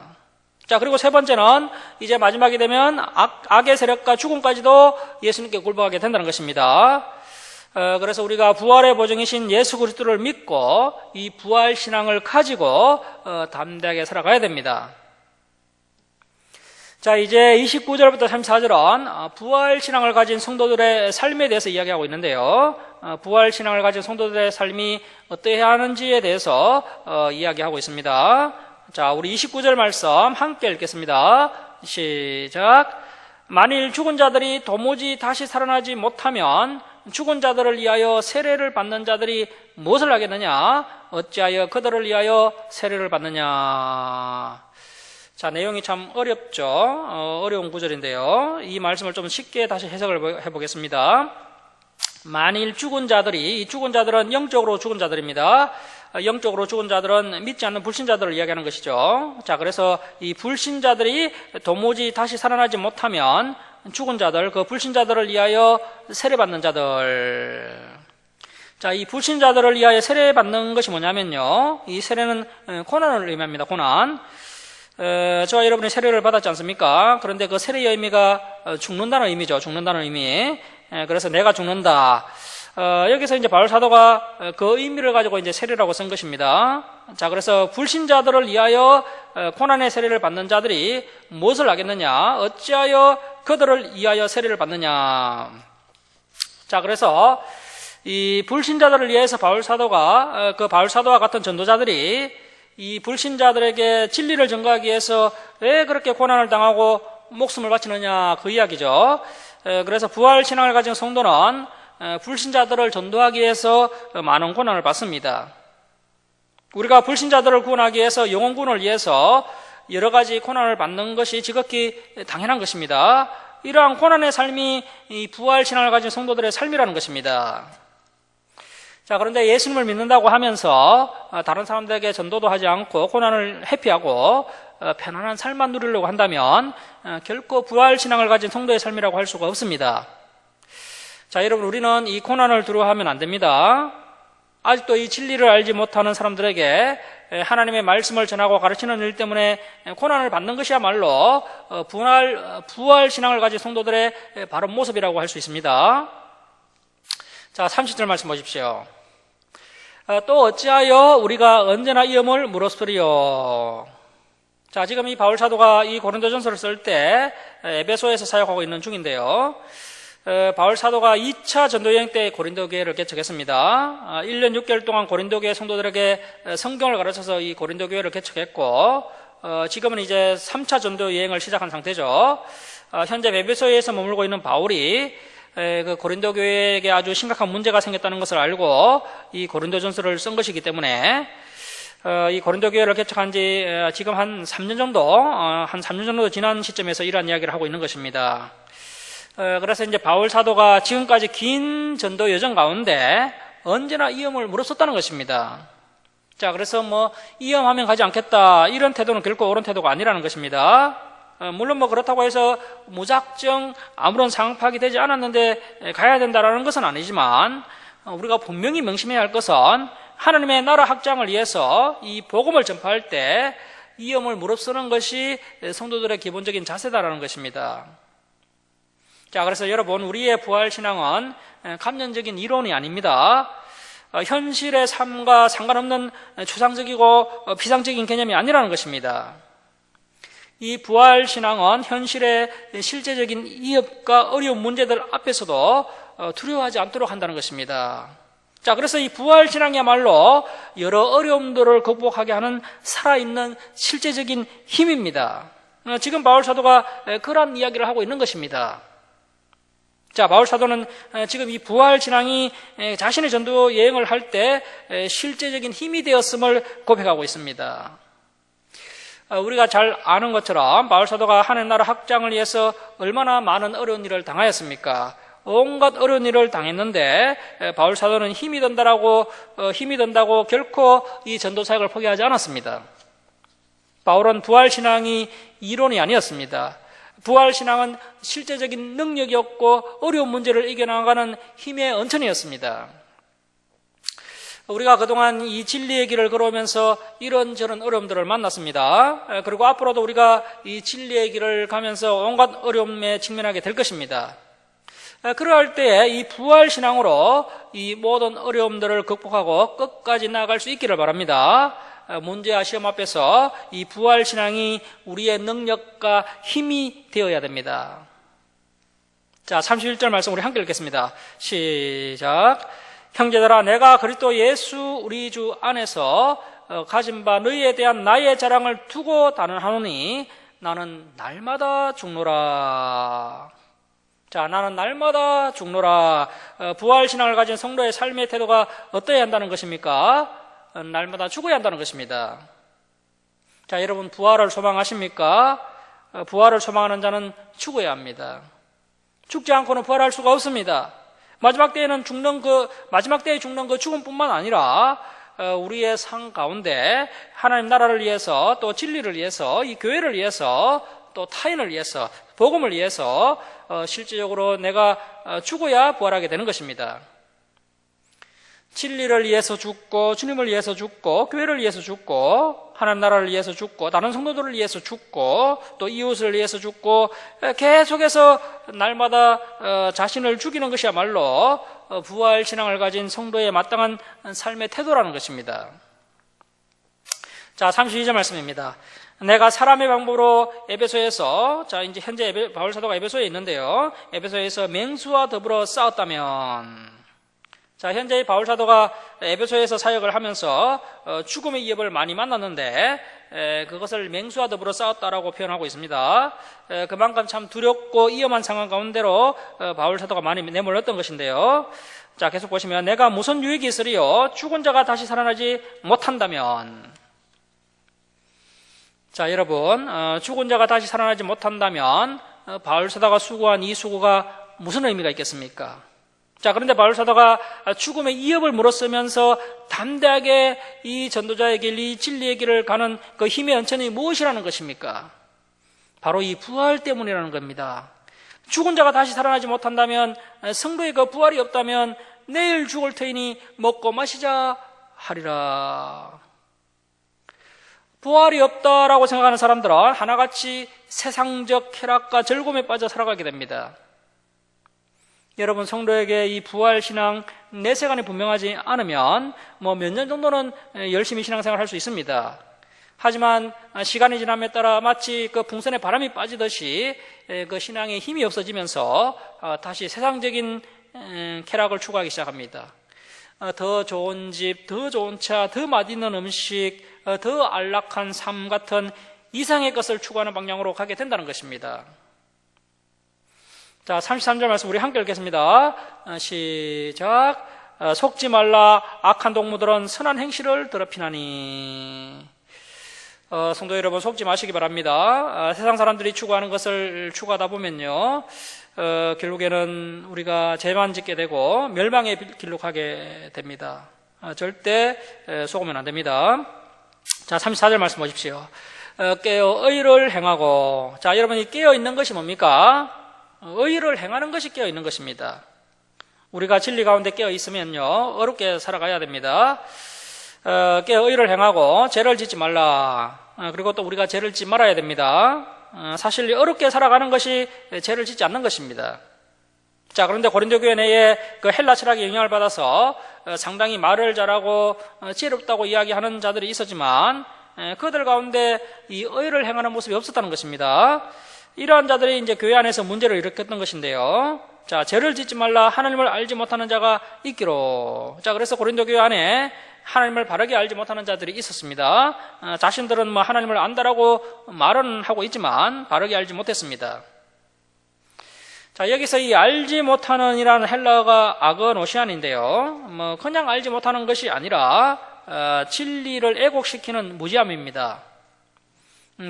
자, 그리고 세 번째는 이제 마지막이 되면 악의 세력과 죽음까지도 예수님께 굴복하게 된다는 것입니다. 그래서 우리가 부활의 보증이신 예수 그리스도를 믿고 이 부활 신앙을 가지고 담대하게 살아가야 됩니다. 자, 이제 29절부터 34절은 부활 신앙을 가진 성도들의 삶에 대해서 이야기하고 있는데요. 부활 신앙을 가진 성도들의 삶이 어떠해야 하는지에 대해서 이야기하고 있습니다. 자, 우리 29절 말씀 함께 읽겠습니다. 시작. 만일 죽은 자들이 도무지 다시 살아나지 못하면 죽은 자들을 위하여 세례를 받는 자들이 무엇을 하겠느냐? 어찌하여 그들을 위하여 세례를 받느냐? 자, 내용이 참 어렵죠. 어려운 구절인데요. 이 말씀을 좀 쉽게 다시 해석을 해보겠습니다. 만일 죽은 자들이, 이 죽은 자들은 영적으로 죽은 자들입니다. 영적으로 죽은 자들은 믿지 않는 불신자들을 이야기하는 것이죠. 자, 그래서 이 불신자들이 도무지 다시 살아나지 못하면 죽은 자들, 그 불신자들을 위하여 세례받는 자들. 자, 이 불신자들을 위하여 세례받는 것이 뭐냐면요. 이 세례는 고난을 의미합니다. 고난. 저와 여러분이 세례를 받았지 않습니까? 그런데 그 세례의 의미가 죽는다는 의미죠. 죽는다는 의미. 그래서 내가 죽는다. 여기서 이제 바울 사도가 그 의미를 가지고 이제 세례라고 쓴 것입니다. 자, 그래서 불신자들을 위하여 고난의 세례를 받는 자들이 무엇을 하겠느냐? 어찌하여 그들을 위하여 세례를 받느냐? 자, 그래서 이 불신자들을 위해서 바울 사도가 그 바울 사도와 같은 전도자들이 이 불신자들에게 진리를 전가하기 위해서 왜 그렇게 고난을 당하고 목숨을 바치느냐, 그 이야기죠. 그래서 부활 신앙을 가진 성도는 불신자들을 전도하기 위해서 많은 고난을 받습니다. 우리가 불신자들을 구원하기 위해서, 영혼 구원을 위해서 여러 가지 고난을 받는 것이 지극히 당연한 것입니다. 이러한 고난의 삶이 이 부활 신앙을 가진 성도들의 삶이라는 것입니다. 자, 그런데 예수님을 믿는다고 하면서 다른 사람들에게 전도도 하지 않고 고난을 회피하고 편안한 삶만 누리려고 한다면 결코 부활 신앙을 가진 성도의 삶이라고 할 수가 없습니다. 자, 여러분, 우리는 이 고난을 두려워하면 안 됩니다. 아직도 이 진리를 알지 못하는 사람들에게 하나님의 말씀을 전하고 가르치는 일 때문에 고난을 받는 것이야말로 부활 신앙을 가진 성도들의 바른 모습이라고 할 수 있습니다. 자, 30절 말씀 보십시오. 또 어찌하여 우리가 언제나 위험을 무릅쓰리요. 자, 지금 이 바울 사도가 이 고린도전서를 쓸 때 에베소에서 사역하고 있는 중인데요. 바울 사도가 2차 전도여행 때 고린도 교회를 개척했습니다. 1년 6개월 동안 고린도 교회 성도들에게 성경을 가르쳐서 이 고린도 교회를 개척했고, 지금은 이제 3차 전도여행을 시작한 상태죠. 현재 에베소에서 머물고 있는 바울이 그 고린도 교회에게 아주 심각한 문제가 생겼다는 것을 알고 이 고린도전서를 쓴 것이기 때문에 이 고린도 교회를 개척한 지 지금 한 3년 정도 지난 시점에서 이러한 이야기를 하고 있는 것입니다. 그래서 이제 바울 사도가 지금까지 긴 전도 여정 가운데 언제나 위험을 무릅썼다는 것입니다. 자, 그래서 위험하면 가지 않겠다, 이런 태도는 결코 옳은 태도가 아니라는 것입니다. 물론 그렇다고 해서 무작정 아무런 상황 파악이 되지 않았는데 가야 된다라는 것은 아니지만, 우리가 분명히 명심해야 할 것은 하나님의 나라 확장을 위해서 이 복음을 전파할 때 위험을 무릅쓰는 것이 성도들의 기본적인 자세다라는 것입니다. 자, 그래서 여러분, 우리의 부활 신앙은 감정적인 이론이 아닙니다. 현실의 삶과 상관없는 추상적이고 비상적인 개념이 아니라는 것입니다. 이 부활 신앙은 현실의 실제적인 위협과 어려운 문제들 앞에서도 두려워하지 않도록 한다는 것입니다. 자, 그래서 이 부활 신앙이야말로 여러 어려움들을 극복하게 하는 살아있는 실제적인 힘입니다. 지금 바울 사도가 그러한 이야기를 하고 있는 것입니다. 자, 바울 사도는 지금 이 부활 신앙이 자신의 전도 여행을 할 때 실제적인 힘이 되었음을 고백하고 있습니다. 우리가 잘 아는 것처럼 바울 사도가 하나님 나라 확장을 위해서 얼마나 많은 어려운 일을 당하였습니까? 온갖 어려운 일을 당했는데 바울 사도는 힘이 든다고 결코 이 전도 사역을 포기하지 않았습니다. 바울은 부활 신앙이 이론이 아니었습니다. 부활신앙은 실제적인 능력이 없고 어려운 문제를 이겨나가는 힘의 언천이었습니다. 우리가 그동안 이 진리의 길을 걸어오면서 이런저런 어려움들을 만났습니다. 그리고 앞으로도 우리가 이 진리의 길을 가면서 온갖 어려움에 직면하게 될 것입니다. 그럴 때 이 부활신앙으로 이 모든 어려움들을 극복하고 끝까지 나아갈 수 있기를 바랍니다. 문제와 시험 앞에서 이 부활신앙이 우리의 능력과 힘이 되어야 됩니다. 자, 31절 말씀 우리 함께 읽겠습니다. 시작. 형제들아, 내가 그리스도 예수 우리 주 안에서 가진 바 너희에 대한 나의 자랑을 두고 단언하노니 나는 날마다 죽노라. 자, 나는 날마다 죽노라. 부활신앙을 가진 성도의 삶의 태도가 어떠해야 한다는 것입니까? 날마다 죽어야 한다는 것입니다. 자, 여러분 부활을 소망하십니까? 부활을 소망하는 자는 죽어야 합니다. 죽지 않고는 부활할 수가 없습니다. 마지막 때에 죽는 그 죽음뿐만 아니라 우리의 삶 가운데 하나님 나라를 위해서, 또 진리를 위해서, 이 교회를 위해서, 또 타인을 위해서, 복음을 위해서 실제적으로 내가 죽어야 부활하게 되는 것입니다. 진리를 위해서 죽고, 주님을 위해서 죽고, 교회를 위해서 죽고, 하나님 나라를 위해서 죽고, 다른 성도들을 위해서 죽고, 또 이웃을 위해서 죽고, 계속해서 날마다 자신을 죽이는 것이야말로 부활 신앙을 가진 성도의 마땅한 삶의 태도라는 것입니다. 자, 32절 말씀입니다. 내가 사람의 방법으로 에베소에서, 자, 이제 현재 바울 사도가 에베소에 있는데요. 에베소에서 맹수와 더불어 싸웠다면, 자, 현재 바울 사도가 에베소에서 사역을 하면서 죽음의 위협을 많이 만났는데 그것을 맹수와 더불어 싸웠다라고 표현하고 있습니다. 그만큼 참 두렵고 위험한 상황 가운데로 바울 사도가 많이 내몰렸던 것인데요. 자, 계속 보시면 내가 무슨 유익이 있으리요? 죽은 자가 다시 살아나지 못한다면. 자, 여러분, 죽은 자가 다시 살아나지 못한다면 바울 사도가 수고한 이 수고가 무슨 의미가 있겠습니까? 자, 그런데 바울 사도가 죽음의 위협을 물었으면서 담대하게 이 전도자의 길, 이 진리의 길을 가는 그 힘의 언천이 무엇이라는 것입니까? 바로 이 부활 때문이라는 겁니다. 죽은 자가 다시 살아나지 못한다면, 성도의 그 부활이 없다면 내일 죽을 터이니 먹고 마시자 하리라. 부활이 없다라고 생각하는 사람들은 하나같이 세상적 쾌락과 즐거움에 빠져 살아가게 됩니다. 여러분, 성도에게 이 부활신앙 내세관이 분명하지 않으면 몇 년 정도는 열심히 신앙생활 할 수 있습니다. 하지만 시간이 지남에 따라 마치 그 풍선에 바람이 빠지듯이 그 신앙에 힘이 없어지면서 다시 세상적인 쾌락을 추구하기 시작합니다. 더 좋은 집, 더 좋은 차, 더 맛있는 음식, 더 안락한 삶 같은 이상의 것을 추구하는 방향으로 가게 된다는 것입니다. 자, 33절 말씀 우리 함께 읽겠습니다. 시작. 속지 말라. 악한 동무들은 선한 행실을 더럽히나니. 성도 여러분, 속지 마시기 바랍니다. 세상 사람들이 추구하는 것을 추구하다 보면요, 결국에는 우리가 죄만 짓게 되고 멸망의 길로 가게 됩니다. 절대 속으면 안 됩니다. 자, 34절 말씀 보십시오. 깨어 의를 행하고. 자, 여러분이 깨어 있는 것이 뭡니까? 의를 행하는 것이 깨어 있는 것입니다. 우리가 진리 가운데 깨어 있으면요, 어렵게 살아가야 됩니다. 깨어 의를 행하고 죄를 짓지 말라. 그리고 또 우리가 죄를 짓지 말아야 됩니다. 사실 어렵게 살아가는 것이 죄를 짓지 않는 것입니다. 자, 그런데 고린도 교회 내에 그 헬라 철학의 영향을 받아서 상당히 말을 잘하고 지혜롭다고 이야기하는 자들이 있었지만 그들 가운데 이 의를 행하는 모습이 없었다는 것입니다. 이러한 자들이 이제 교회 안에서 문제를 일으켰던 것인데요. 자, 죄를 짓지 말라. 하나님을 알지 못하는 자가 있기로. 자, 그래서 고린도 교회 안에 하나님을 바르게 알지 못하는 자들이 있었습니다. 자신들은 하나님을 안다라고 말은 하고 있지만 바르게 알지 못했습니다. 자, 여기서 이 알지 못하는 이라는 헬라어가 아그노시안인데요. 그냥 알지 못하는 것이 아니라 진리를 애곡시키는 무지함입니다.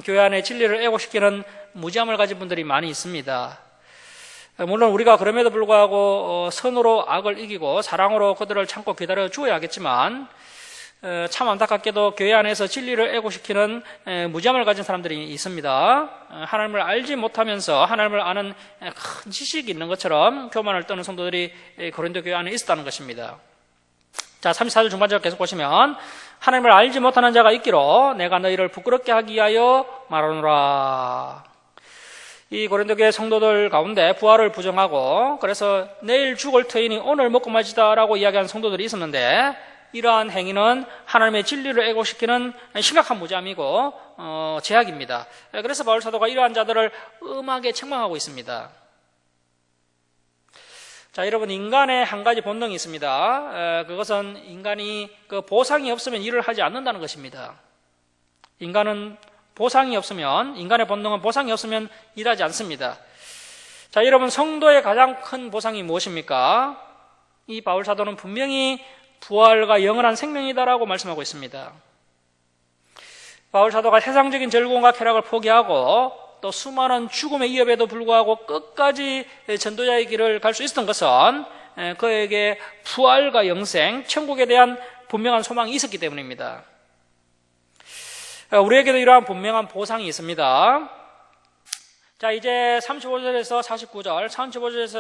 교회 안에 진리를 애곡시키는 무지함을 가진 분들이 많이 있습니다. 물론 우리가 그럼에도 불구하고 선으로 악을 이기고 사랑으로 그들을 참고 기다려 주어야 하겠지만 참 안타깝게도 교회 안에서 진리를 왜곡시키는 무지함을 가진 사람들이 있습니다. 하나님을 알지 못하면서 하나님을 아는 큰 지식이 있는 것처럼 교만을 떠는 성도들이 고린도 교회 안에 있었다는 것입니다. 자, 34절 중반절 계속 보시면 하나님을 알지 못하는 자가 있기로 내가 너희를 부끄럽게 하기 위하여 말하노라. 이 고린도 교회 성도들 가운데 부활을 부정하고 그래서 내일 죽을 터이니 오늘 먹고 마시다라고 이야기하는 성도들이 있었는데 이러한 행위는 하나님의 진리를 왜곡시키는 심각한 무지함이고 제약입니다. 그래서 바울 사도가 이러한 자들을 엄하게 책망하고 있습니다. 자, 여러분, 인간의 한 가지 본능이 있습니다. 그것은 인간이 그 보상이 없으면 일을 하지 않는다는 것입니다. 인간의 본능은 보상이 없으면 일하지 않습니다. 자, 여러분, 성도의 가장 큰 보상이 무엇입니까? 이 바울 사도는 분명히 부활과 영원한 생명이다라고 말씀하고 있습니다. 바울 사도가 세상적인 즐거움과 쾌락을 포기하고 또 수많은 죽음의 위협에도 불구하고 끝까지 전도자의 길을 갈 수 있었던 것은 그에게 부활과 영생, 천국에 대한 분명한 소망이 있었기 때문입니다. 우리에게도 이러한 분명한 보상이 있습니다. 자, 이제 35절에서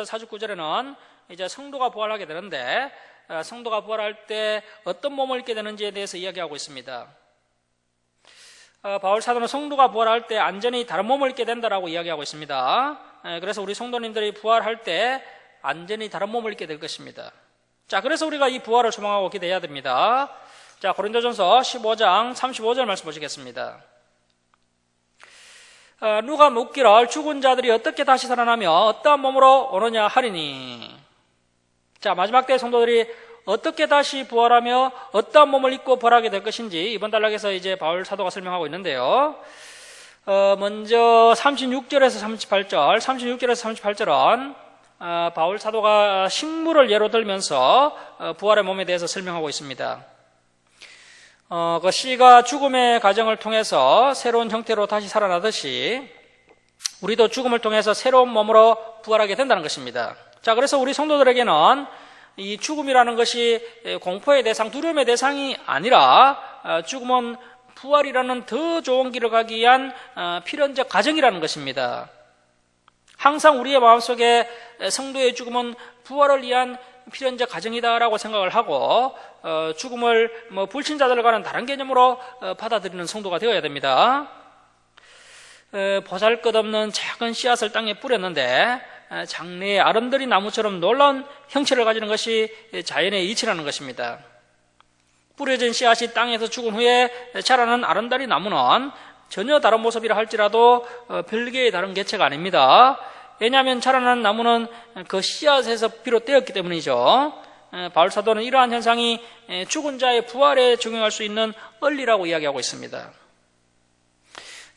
49절에는 이제 성도가 부활하게 되는데 성도가 부활할 때 어떤 몸을 입게 되는지에 대해서 이야기하고 있습니다. 바울 사도는 성도가 부활할 때 안전히 다른 몸을 입게 된다라고 이야기하고 있습니다. 그래서 우리 성도님들이 부활할 때 안전히 다른 몸을 입게 될 것입니다. 자, 그래서 우리가 이 부활을 소망하고 기대해야 됩니다. 자, 고린도전서 15장 35절 말씀 보시겠습니다. 누가 묻기를 죽은 자들이 어떻게 다시 살아나며 어떠한 몸으로 오느냐 하리니. 자, 마지막 때 성도들이 어떻게 다시 부활하며 어떠한 몸을 입고 부활하게 될 것인지 이번 단락에서 이제 바울 사도가 설명하고 있는데요. 먼저 36절에서 38절은 바울 사도가 식물을 예로 들면서 부활의 몸에 대해서 설명하고 있습니다. 그 씨가 죽음의 과정을 통해서 새로운 형태로 다시 살아나듯이 우리도 죽음을 통해서 새로운 몸으로 부활하게 된다는 것입니다. 자, 그래서 우리 성도들에게는 이 죽음이라는 것이 공포의 대상, 두려움의 대상이 아니라 죽음은 부활이라는 더 좋은 길을 가기 위한 필연적 과정이라는 것입니다. 항상 우리의 마음속에 성도의 죽음은 부활을 위한 필연적 과정이다라고 생각을 하고 죽음을 불신자들과는 다른 개념으로 받아들이는 성도가 되어야 됩니다. 보잘것없는 작은 씨앗을 땅에 뿌렸는데 장래의 아름드리 나무처럼 놀라운 형체를 가지는 것이 자연의 이치라는 것입니다. 뿌려진 씨앗이 땅에서 죽은 후에 자라는 아름다리 나무는 전혀 다른 모습이라 할지라도 별개의 다른 개체가 아닙니다. 왜냐하면 자라난 나무는 그 씨앗에서 비롯되었기 때문이죠. 바울 사도는 이러한 현상이 죽은 자의 부활에 적용할 수 있는 원리라고 이야기하고 있습니다.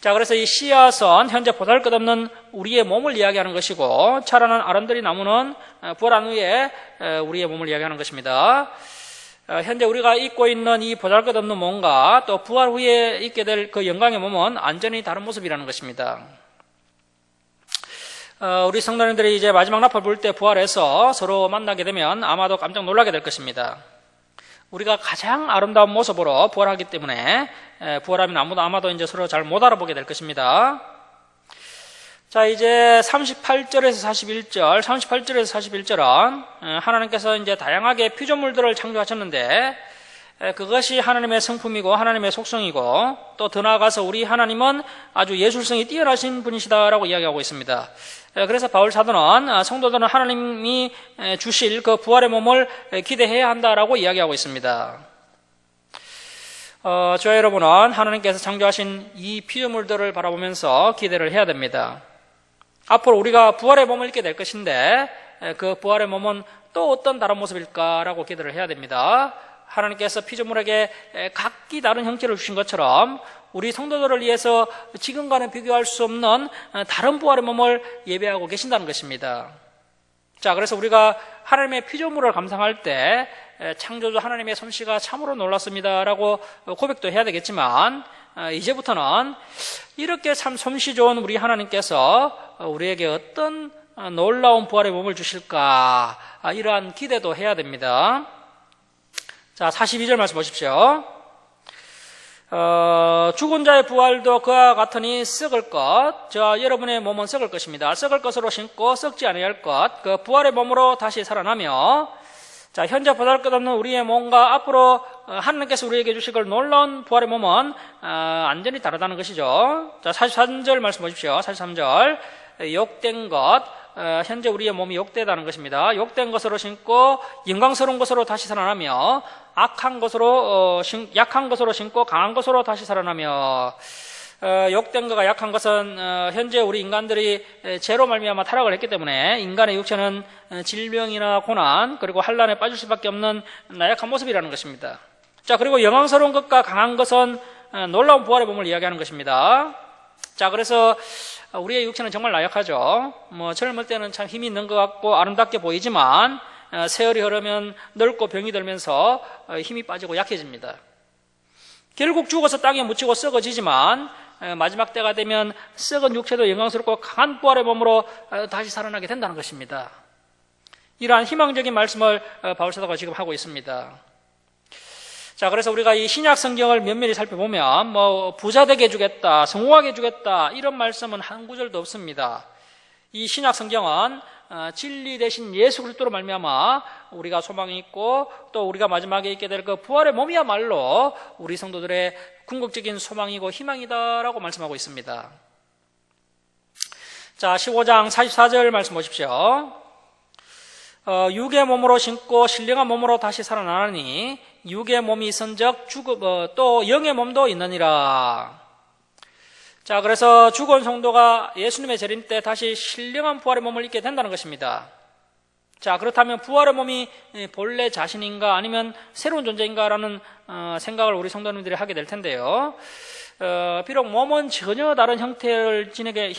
자, 그래서 이 씨앗은 현재 보잘것없는 우리의 몸을 이야기하는 것이고 자라난 아름드리 나무는 부활한 후에 우리의 몸을 이야기하는 것입니다. 현재 우리가 입고 있는 이 보잘것없는 몸과 또 부활 후에 입게 될 그 영광의 몸은 완전히 다른 모습이라는 것입니다. 우리 성도님들이 이제 마지막 나팔 불 때 부활해서 서로 만나게 되면 아마도 깜짝 놀라게 될 것입니다. 우리가 가장 아름다운 모습으로 부활하기 때문에 부활하면 아마도 이제 서로 잘 못 알아보게 될 것입니다. 자, 이제 38절에서 41절은 하나님께서 이제 다양하게 피조물들을 창조하셨는데 그것이 하나님의 성품이고 하나님의 속성이고 또 더 나아가서 우리 하나님은 아주 예술성이 뛰어나신 분이시다라고 이야기하고 있습니다. 그래서 바울 사도는 성도들은 하나님이 주실 그 부활의 몸을 기대해야 한다라고 이야기하고 있습니다. 저와 여러분은 하나님께서 창조하신 이 피조물들을 바라보면서 기대를 해야 됩니다. 앞으로 우리가 부활의 몸을 입게 될 것인데 그 부활의 몸은 또 어떤 다른 모습일까라고 기대를 해야 됩니다. 하나님께서 피조물에게 각기 다른 형체를 주신 것처럼 우리 성도들을 위해서 지금과는 비교할 수 없는 다른 부활의 몸을 예배하고 계신다는 것입니다. 자, 그래서 우리가 하나님의 피조물을 감상할 때 창조주 하나님의 솜씨가 참으로 놀랐습니다라고 고백도 해야 되겠지만 이제부터는 이렇게 참 솜씨 좋은 우리 하나님께서 우리에게 어떤 놀라운 부활의 몸을 주실까 이러한 기대도 해야 됩니다. 자, 42절 말씀 보십시오. 죽은 자의 부활도 그와 같으니 썩을 것. 자, 여러분의 몸은 썩을 것입니다. 썩을 것으로 신고 썩지 아니할 것. 그 부활의 몸으로 다시 살아나며, 자, 현재 보잘것없는 우리의 몸과 앞으로 하나님께서 우리에게 주실 놀라운 부활의 몸은 완전히 다르다는 것이죠. 자, 43절 말씀 보십시오. 43절. 욕된 것. 현재 우리의 몸이 욕되다는 것입니다. 욕된 것으로 신고 영광스러운 것으로 다시 살아나며, 약한 것으로 신고 강한 것으로 다시 살아나며, 욕된 것과 약한 것은 현재 우리 인간들이 죄로 말미암아 타락을 했기 때문에 인간의 육체는 질병이나 고난 그리고 환난에 빠질 수밖에 없는 나약한 모습이라는 것입니다. 자, 그리고 영광스러운 것과 강한 것은 놀라운 부활의 몸을 이야기하는 것입니다. 자, 그래서 우리의 육체는 정말 나약하죠. 젊을 때는 참 힘이 있는 것 같고 아름답게 보이지만 세월이 흐르면 늙고 병이 들면서 힘이 빠지고 약해집니다. 결국 죽어서 땅에 묻히고 썩어지지만 마지막 때가 되면 썩은 육체도 영광스럽고 강한 부활의 몸으로 다시 살아나게 된다는 것입니다. 이러한 희망적인 말씀을 바울 사도가 지금 하고 있습니다. 자, 그래서 우리가 이 신약 성경을 면밀히 살펴보면 부자 되게 해주겠다, 성공하게 해주겠다 이런 말씀은 한 구절도 없습니다. 이 신약 성경은 진리 대신 예수 그리스도로 말미암아 우리가 소망이 있고 또 우리가 마지막에 있게 될 그 부활의 몸이야말로 우리 성도들의 궁극적인 소망이고 희망이다라고 말씀하고 있습니다. 자, 15장 44절 말씀 보십시오. 육의 몸으로 신고 신령한 몸으로 다시 살아나니 육의 몸이 있은즉 또 영의 몸도 있느니라. 자, 그래서 죽은 성도가 예수님의 재림 때 다시 신령한 부활의 몸을 입게 된다는 것입니다. 자, 그렇다면 부활의 몸이 본래 자신인가 아니면 새로운 존재인가라는 생각을 우리 성도님들이 하게 될 텐데요. 비록 몸은 전혀 다른 형태를 지내게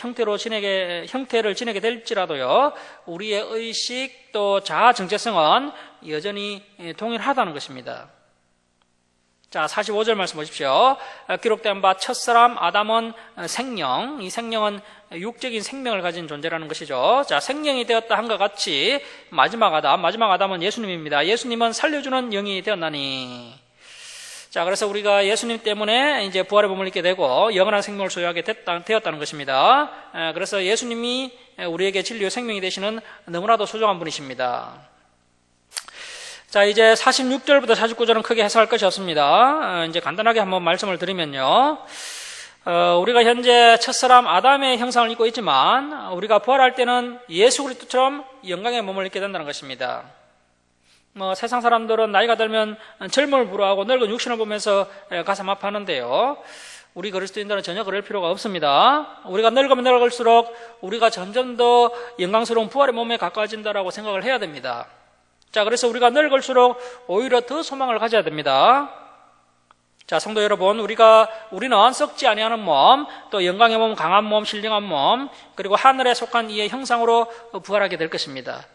될지라도요, 우리의 의식 또 자아 정체성은 여전히 동일하다는 것입니다. 자, 45절 말씀 보십시오. 기록된 바 첫사람 아담은 생명, 이 생명은 육적인 생명을 가진 존재라는 것이죠. 자, 생명이 되었다 한것 같이 마지막 아담은 예수님입니다. 예수님은 살려주는 영이 되었나니. 자, 그래서 우리가 예수님 때문에 이제 부활의 몸을 입게 되고 영원한 생명을 소유하게 되었다는 것입니다. 그래서 예수님이 우리에게 진리의 생명이 되시는 너무나도 소중한 분이십니다. 자, 이제 46절부터 49절은 크게 해석할 것이 없습니다. 이제 간단하게 한번 말씀을 드리면요. 우리가 현재 첫사람 아담의 형상을 입고 있지만 우리가 부활할 때는 예수 그리스도처럼 영광의 몸을 입게 된다는 것입니다. 세상 사람들은 나이가 들면 젊음을 부러워하고 늙은 육신을 보면서 가슴 아파하는데요. 우리 그리스도인들은 전혀 그럴 필요가 없습니다. 우리가 늙으면 늙을수록 우리가 점점 더 영광스러운 부활의 몸에 가까워진다라고 생각을 해야 됩니다. 자, 그래서 우리가 늙을수록 오히려 더 소망을 가져야 됩니다. 자, 성도 여러분, 우리는 썩지 아니하는 몸, 또 영광의 몸, 강한 몸, 신령한 몸, 그리고 하늘에 속한 이의 형상으로 부활하게 될 것입니다.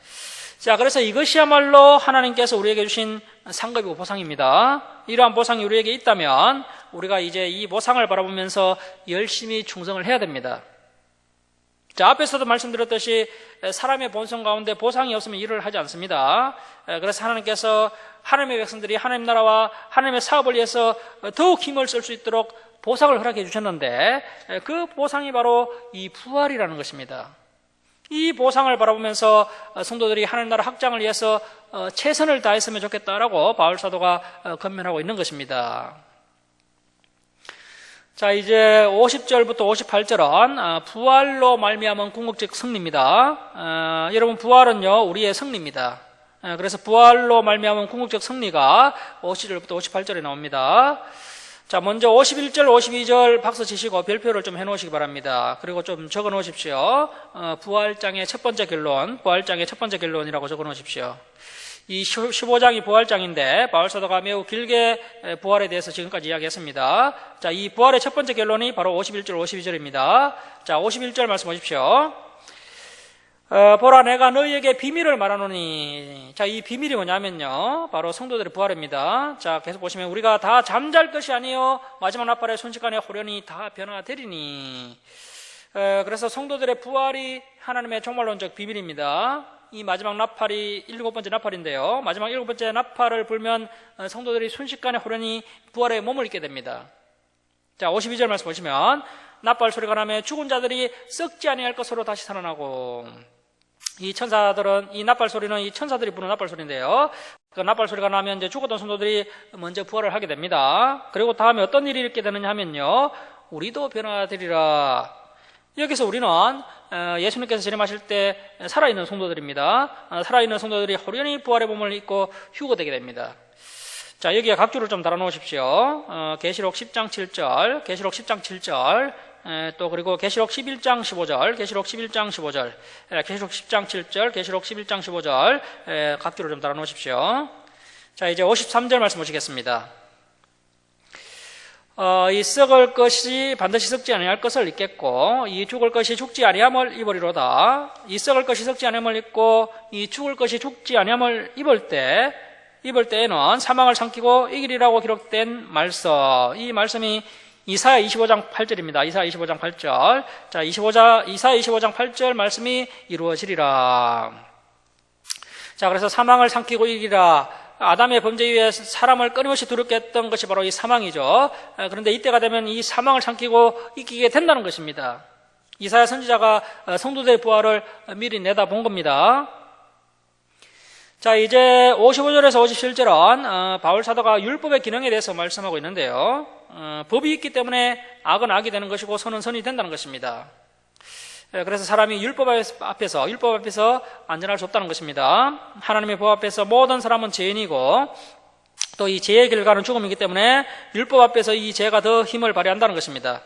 자, 그래서 이것이야말로 하나님께서 우리에게 주신 상급이고 보상입니다. 이러한 보상이 우리에게 있다면 우리가 이제 이 보상을 바라보면서 열심히 충성을 해야 됩니다. 자, 앞에서도 말씀드렸듯이 사람의 본성 가운데 보상이 없으면 일을 하지 않습니다. 그래서 하나님께서 하나님의 백성들이 하나님 나라와 하나님의 사업을 위해서 더욱 힘을 쓸 수 있도록 보상을 허락해 주셨는데 그 보상이 바로 이 부활이라는 것입니다. 이 보상을 바라보면서 성도들이 하나님 나라 확장을 위해서 최선을 다했으면 좋겠다라고 바울 사도가 권면하고 있는 것입니다. 자, 이제 50절부터 58절은 부활로 말미암은 궁극적 승리입니다. 여러분, 부활은요 우리의 승리입니다. 그래서 부활로 말미암은 궁극적 승리가 50절부터 58절에 나옵니다. 자, 먼저 51절, 52절 박수 치시고 별표를 좀 해놓으시기 바랍니다. 그리고 좀 적어 놓으십시오. 부활장의 첫 번째 결론이라고 적어 놓으십시오. 이 15장이 부활장인데 바울 사도가 매우 길게 부활에 대해서 지금까지 이야기했습니다. 자, 이 부활의 첫 번째 결론이 바로 51절, 52절입니다. 자, 51절 말씀 보십시오. 보라, 내가 너희에게 비밀을 말하노니. 자, 이 비밀이 뭐냐면요, 바로 성도들의 부활입니다. 자, 계속 보시면 우리가 다 잠잘 것이 아니요 마지막 나팔의 순식간에 호련히 다 변화되리니. 그래서 성도들의 부활이 하나님의 종말론적 비밀입니다. 이 마지막 나팔이 7번째 나팔인데요. 마지막 7번째 나팔을 불면 성도들이 순식간에 호련히 부활의 몸을 입게 됩니다. 자, 52절 말씀 보시면 나팔 소리가 나면 죽은 자들이 썩지 아니할 것으로 다시 살아나고, 이 천사들은, 이 나팔 소리는 이 천사들이 부는 나팔 소리인데요. 그 나팔 소리가 나면 이제 죽었던 성도들이 먼저 부활을 하게 됩니다. 그리고 다음에 어떤 일이 있게 되느냐 하면요, 우리도 변화되리라. 여기서 우리는 예수님께서 재림하실 때 살아있는 성도들입니다. 살아있는 성도들이 호련히 부활의 몸을 입고 휴거되게 됩니다. 자, 여기에 각주를 좀 달아놓으십시오. 계시록 10장 7절, 계시록 10장 7절, 또 그리고 계시록 11장 15절, 계시록 11장 15절, 계시록 10장 7절, 계시록 11장 15절, 각주를 좀 달아놓으십시오. 자, 이제 53절 말씀 보시겠습니다. 이 썩을 것이 반드시 썩지 아니할 것을 입겠고, 이 죽을 것이 죽지 아니함을 입으리로다. 이 썩을 것이 썩지 아니함을 입고, 이 죽을 것이 죽지 아니함을 입을 때에는 사망을 삼키고 이기리라고 기록된 말씀. 이 말씀이 이사야 25장 8절입니다. 이사야 25장 8절. 자, 이사야 25장 8절 말씀이 이루어지리라. 자, 그래서 사망을 삼키고 이기리라. 아담의 범죄 이후에 사람을 끊임없이 두렵게 했던 것이 바로 이 사망이죠. 그런데 이때가 되면 이 사망을 삼키고 이기게 된다는 것입니다. 이사야 선지자가 성도들의 부활을 미리 내다본 겁니다. 자, 이제 55절에서 57절은 바울 사도가 율법의 기능에 대해서 말씀하고 있는데요. 법이 있기 때문에 악은 악이 되는 것이고 선은 선이 된다는 것입니다. 그래서 사람이 율법 앞에서 안전할 수 없다는 것입니다. 하나님의 법 앞에서 모든 사람은 죄인이고, 또 이 죄의 결과는 죽음이기 때문에 율법 앞에서 이 죄가 더 힘을 발휘한다는 것입니다.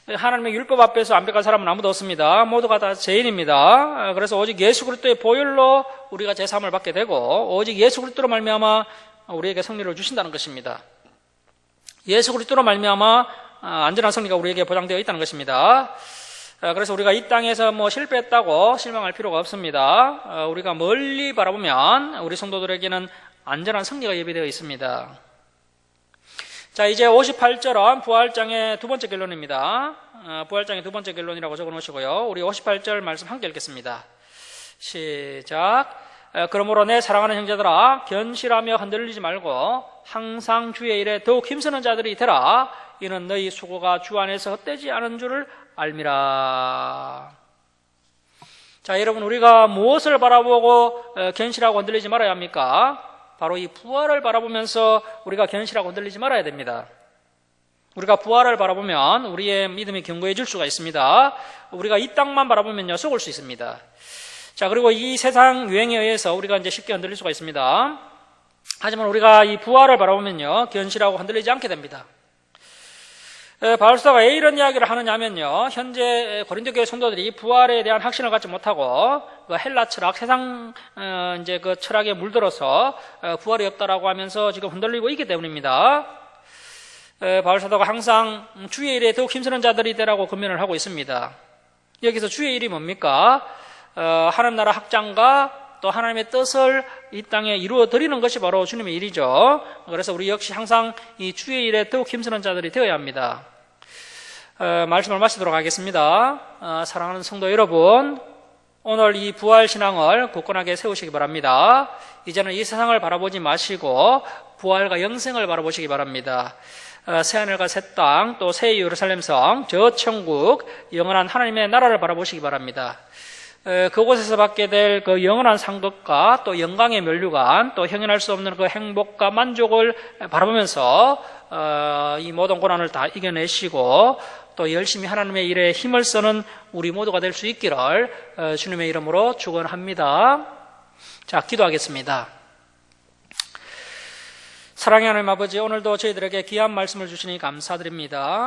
하나님의 율법 앞에서 완벽한 사람은 아무도 없습니다. 모두가 다 죄인입니다. 그래서 오직 예수 그리스도의 보혈로 우리가 제사함을 받게 되고, 오직 예수 그리스도로 말미암아 우리에게 승리를 주신다는 것입니다. 예수 그리스도로 말미암아 안전한 승리가 우리에게 보장되어 있다는 것입니다. 그래서 우리가 이 땅에서 실패했다고 실망할 필요가 없습니다. 우리가 멀리 바라보면 우리 성도들에게는 안전한 승리가 예비되어 있습니다. 자, 이제 58절은 부활장의 두 번째 결론입니다. 부활장의 두 번째 결론이라고 적어 놓으시고요. 우리 58절 말씀 함께 읽겠습니다. 시작. 그러므로 내 사랑하는 형제들아, 견실하며 흔들리지 말고 항상 주의 일에 더욱 힘쓰는 자들이 되라. 이는 너희 수고가 주 안에서 헛되지 않은 줄을 알미라. 자, 여러분, 우리가 무엇을 바라보고 견실하고 흔들리지 말아야 합니까? 바로 이 부활을 바라보면서 우리가 견실하고 흔들리지 말아야 됩니다. 우리가 부활을 바라보면 우리의 믿음이 견고해질 수가 있습니다. 우리가 이 땅만 바라보면요, 속을 수 있습니다. 자, 그리고 이 세상 유행에 의해서 우리가 이제 쉽게 흔들릴 수가 있습니다. 하지만 우리가 이 부활을 바라보면요, 견실하고 흔들리지 않게 됩니다. 바울 사도가 왜 이런 이야기를 하느냐면요, 현재 고린도 교회 성도들이 부활에 대한 확신을 갖지 못하고 헬라 철학, 세상 이제 그 철학에 물들어서 부활이 없다라고 하면서 지금 흔들리고 있기 때문입니다. 바울 사도가 항상 주의 일에 더욱 힘쓰는 자들이 되라고 권면을 하고 있습니다. 여기서 주의 일이 뭡니까? 하나님 나라 확장과 또 하나님의 뜻을 이 땅에 이루어 드리는 것이 바로 주님의 일이죠. 그래서 우리 역시 항상 이 주의 일에 더욱 힘쓰는 자들이 되어야 합니다. 말씀을 마치도록 하겠습니다. 사랑하는 성도 여러분, 오늘 이 부활 신앙을 굳건하게 세우시기 바랍니다. 이제는 이 세상을 바라보지 마시고 부활과 영생을 바라보시기 바랍니다. 새하늘과 새 땅, 또 새 예루살렘 성, 저 천국, 영원한 하나님의 나라를 바라보시기 바랍니다. 그곳에서 받게 될 그 영원한 상급과 또 영광의 면류관, 또 형연할 수 없는 그 행복과 만족을 바라보면서 이 모든 고난을 다 이겨내시고 또 열심히 하나님의 일에 힘을 쓰는 우리 모두가 될 수 있기를 주님의 이름으로 축원합니다. 자, 기도하겠습니다. 사랑의 하나님 아버지, 오늘도 저희들에게 귀한 말씀을 주시니 감사드립니다.